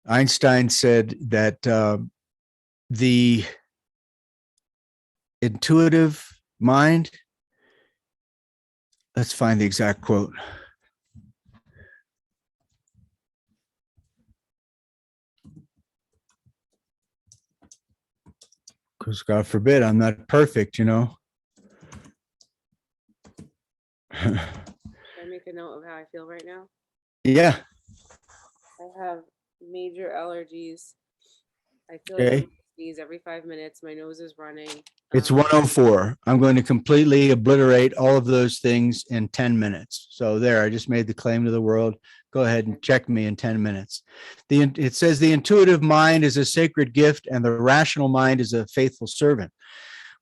Einstein said that the intuitive mind, let's find the exact quote. Because God forbid, I'm not perfect, you know. Should I make a note of how I feel right now? Yeah. I have major allergies. I feel like Okay. I'm sneeze every 5 minutes. My nose is running. It's 104. I'm going to completely obliterate all of those things in 10 minutes. So there, I just made the claim to the world. Go ahead and check me in 10 minutes. It says the intuitive mind is a sacred gift and the rational mind is a faithful servant.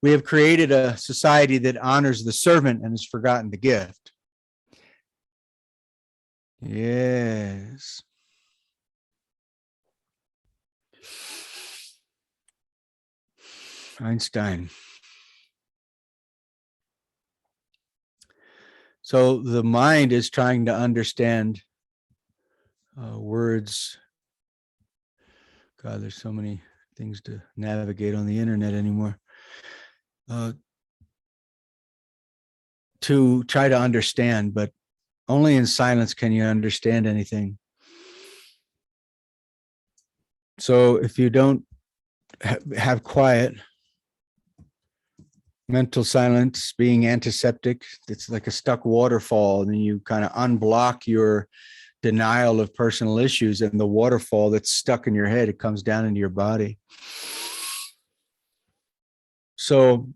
We have created a society that honors the servant and has forgotten the gift. Yes. Einstein. So the mind is trying to understand words. God, there's so many things to navigate on the internet anymore. To try to understand, but only in silence can you understand anything. So if you don't have quiet, mental silence, being antiseptic, it's like a stuck waterfall, and then you kind of unblock your denial of personal issues, and the waterfall that's stuck in your head, it comes down into your body. So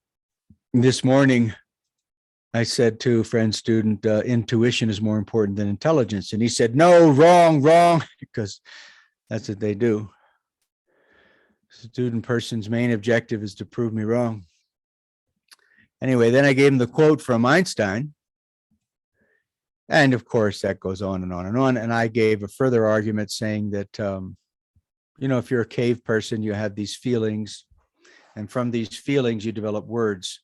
this morning, I said to a friend student, intuition is more important than intelligence. And he said, no, wrong, because that's what they do. Student person's main objective is to prove me wrong. Anyway, then I gave him the quote from Einstein. And of course, that goes on and on and on. And I gave a further argument saying that, if you're a cave person, you have these feelings. And from these feelings, you develop words.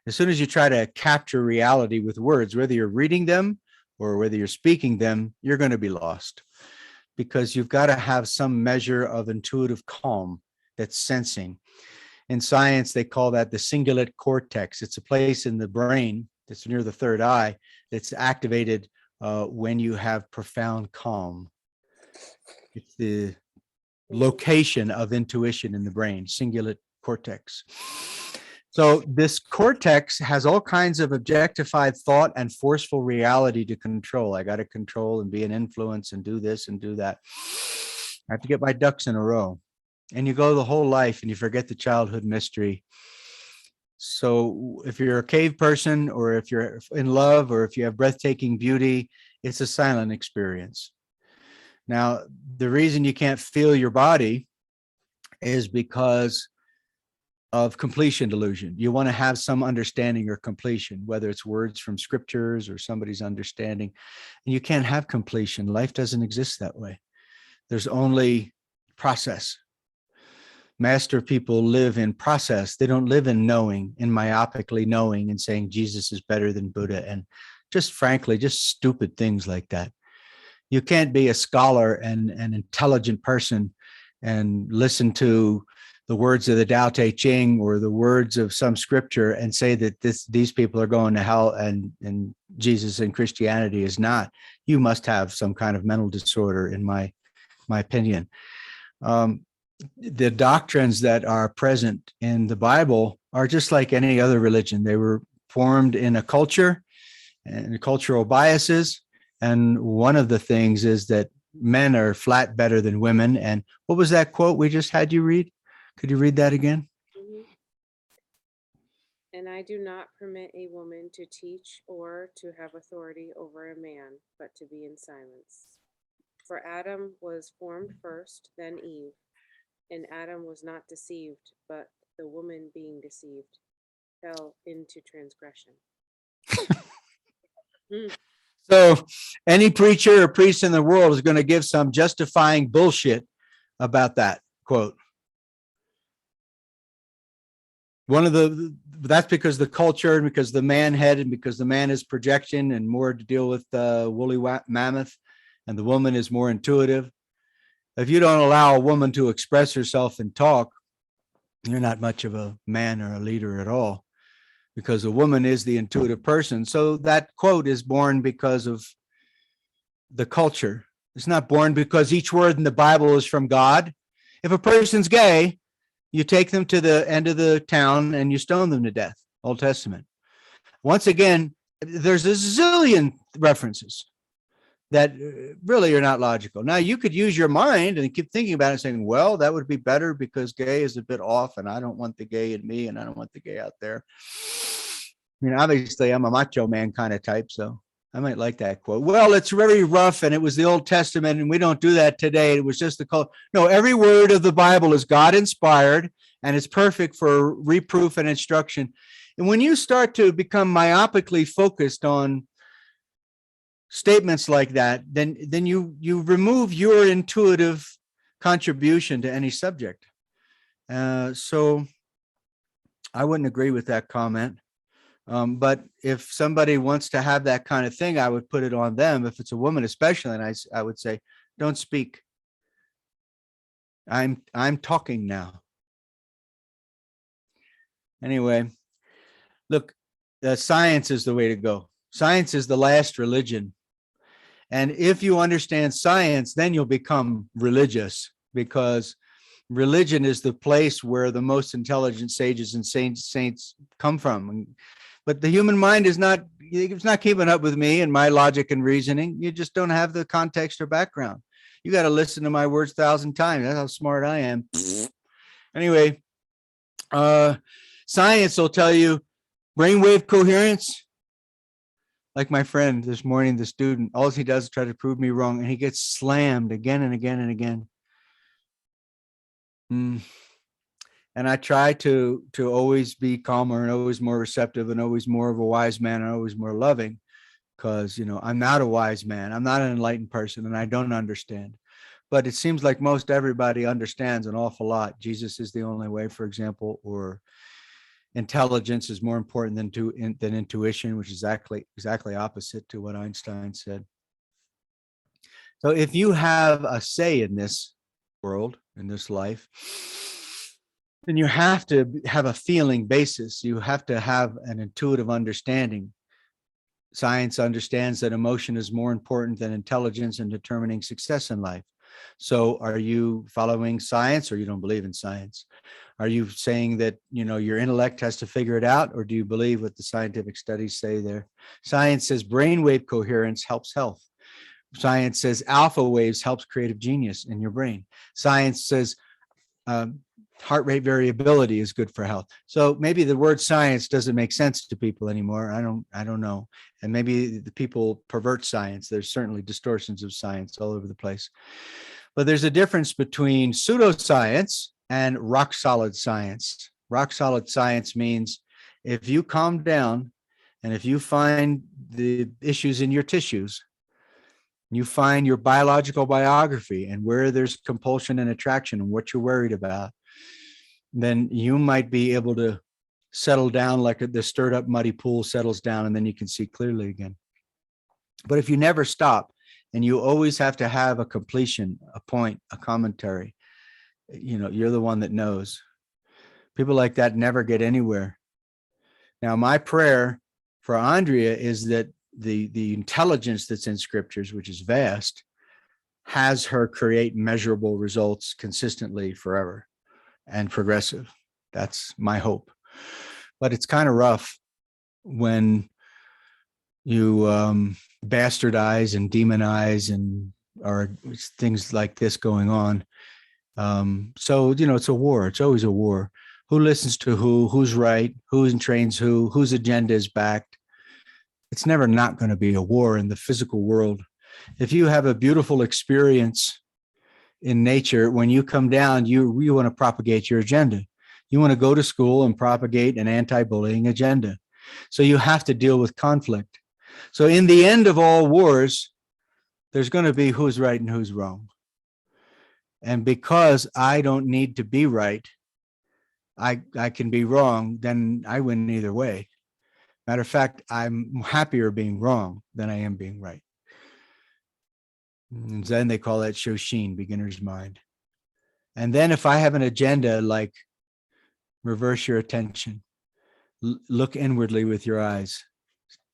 As soon as you try to capture reality with words, whether you're reading them or whether you're speaking them, you're going to be lost, because you've got to have some measure of intuitive calm that's sensing. In science, they call that the cingulate cortex. It's a place in the brain that's near the third eye that's activated when you have profound calm. It's the location of intuition in the brain, cingulate cortex. So this cortex has all kinds of objectified thought and forceful reality to control. I got to control and be an influence and do this and do that. I have to get my ducks in a row. And you go the whole life and you forget the childhood mystery. So if you're a cave person, or if you're in love, or if you have breathtaking beauty, it's a silent experience. Now, the reason you can't feel your body is because of completion delusion. You want to have some understanding or completion, whether it's words from scriptures or somebody's understanding. And you can't have completion. Life doesn't exist that way. There's only process. Master people live in process. They don't live in knowing, in myopically knowing and saying Jesus is better than Buddha, and just frankly, just stupid things like that. You can't be a scholar and an intelligent person and listen to the words of the Tao Te Ching or the words of some scripture and say that these people are going to hell and Jesus and Christianity is not. You must have some kind of mental disorder, in my opinion. The doctrines that are present in the Bible are just like any other religion. They were formed in a culture and cultural biases. And one of the things is that men are flat better than women. And what was that quote we just had you read? Could you read that again? Mm-hmm. And I do not permit a woman to teach or to have authority over a man, but to be in silence. For Adam was formed first, then Eve. And Adam was not deceived, but the woman being deceived fell into transgression. So any preacher or priest in the world is going to give some justifying bullshit about that quote. That's because the culture and because the man head and because the man is projection and more to deal with the woolly mammoth, and the woman is more intuitive. If you don't allow a woman to express herself and talk, you're not much of a man or a leader at all, because a woman is the intuitive person. So that quote is born because of the culture. It's not born because each word in the Bible is from God. If a person's gay, you take them to the end of the town and you stone them to death. Old Testament. Once again, there's a zillion references that really are not logical. Now, you could use your mind and keep thinking about it and saying, well, that would be better because gay is a bit off and I don't want the gay in me and I don't want the gay out there. I mean, obviously, I'm a macho man kind of type, so I might like that quote. Well, it's very rough and it was the Old Testament and we don't do that today. It was just the call. No, every word of the Bible is God inspired and it's perfect for reproof and instruction. And when you start to become myopically focused on statements like that, then you remove your intuitive contribution to any subject. So I wouldn't agree with that comment. But if somebody wants to have that kind of thing, I would put it on them. If it's a woman, especially, and I would say, don't speak. I'm talking now. Anyway, look, science is the way to go. Science is the last religion. And if you understand science, then you'll become religious, because religion is the place where the most intelligent sages and saints come from. But the human mind is not, it's not keeping up with me and my logic and reasoning. You just don't have the context or background. You got to listen to my words 1,000 times. That's how smart I am. Anyway, science will tell you brainwave coherence. Like my friend this morning, the student, all he does is try to prove me wrong, and he gets slammed again and again and again. And I try to always be calmer and always more receptive and always more of a wise man and always more loving, because, you know, I'm not a wise man. I'm not an enlightened person and I don't understand. But it seems like most everybody understands an awful lot. Jesus is the only way, for example, or intelligence is more important than intuition, which is exactly opposite to what Einstein said. So if you have a say in this world, in this life, then you have to have a feeling basis. You have to have an intuitive understanding. Science understands that emotion is more important than intelligence in determining success in life. So are you following science, or you don't believe in science? Are you saying that, you know, your intellect has to figure it out, or do you believe what the scientific studies say there? Science says brainwave coherence helps health. Science says alpha waves helps creative genius in your brain. Science says heart rate variability is good for health. So maybe the word science doesn't make sense to people anymore. I don't know. And maybe the people pervert science. There's certainly distortions of science all over the place. But there's a difference between pseudoscience and rock solid science. Rock solid science means if you calm down and if you find the issues in your tissues, you find your biological biography and where there's compulsion and attraction and what you're worried about, then you might be able to settle down like the stirred up muddy pool settles down, and then you can see clearly again. But if you never stop and you always have to have a completion, a point, a commentary, you know, you're the one that knows. People like that never get anywhere. Now, my prayer for Andrea is that the intelligence that's in scriptures, which is vast, has her create measurable results consistently forever and progressive. That's my hope. But it's kind of rough when you bastardize and demonize and or things like this going on. So, you know, it's a war. It's always a war. Who listens to who? Who's right? Who trains who? Whose agenda is backed? It's never not going to be a war in the physical world. If you have a beautiful experience in nature, when you come down, you want to propagate your agenda. You want to go to school and propagate an anti-bullying agenda. So you have to deal with conflict. So in the end of all wars, there's going to be who's right and who's wrong. And because I don't need to be right, I can be wrong, then I win either way. Matter of fact, I'm happier being wrong than I am being right. And then they call that Shoshin, beginner's mind. And then if I have an agenda like reverse your attention, look inwardly with your eyes,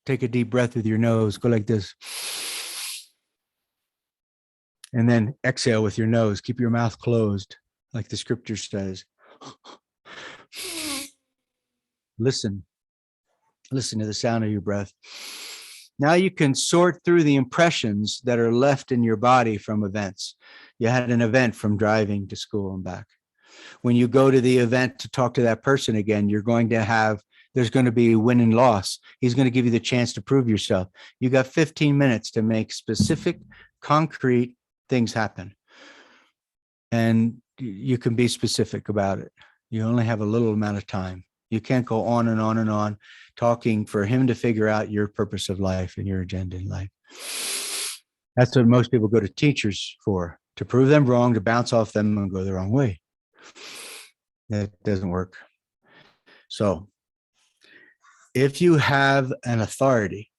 take a deep breath with your nose, go like this. And then exhale with your nose, keep your mouth closed, like the scripture says. Listen to the sound of your breath. Now you can sort through the impressions that are left in your body from events. You had an event from driving to school and back. When you go to the event to talk to that person again, there's going to be win and loss. He's going to give you the chance to prove yourself. You got 15 minutes to make specific, concrete things happen. And you can be specific about it. You only have a little amount of time. You can't go on and on and on talking for him to figure out your purpose of life and your agenda in life. That's what most people go to teachers for, to prove them wrong, to bounce off them and go the wrong way. That doesn't work. So if you have an authority,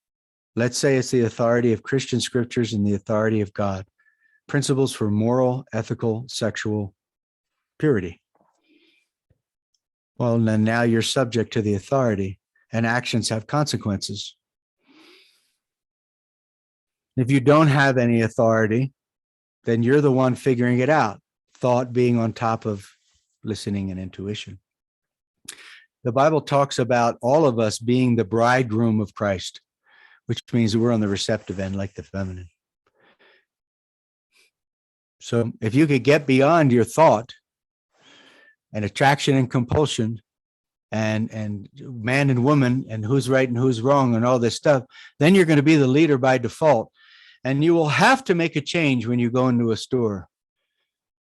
let's say it's the authority of Christian scriptures and the authority of God, principles for moral, ethical, sexual purity. Well, then now you're subject to the authority, and actions have consequences. If you don't have any authority, then you're the one figuring it out, thought being on top of listening and intuition. The Bible talks about all of us being the bridegroom of Christ, which means we're on the receptive end, like the feminine. So if you could get beyond your thought and attraction and compulsion and man and woman and who's right and who's wrong and all this stuff, then you're going to be the leader by default. And you will have to make a change when you go into a store.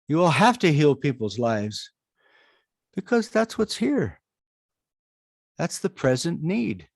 You will have to heal people's lives because that's what's here. That's the present need.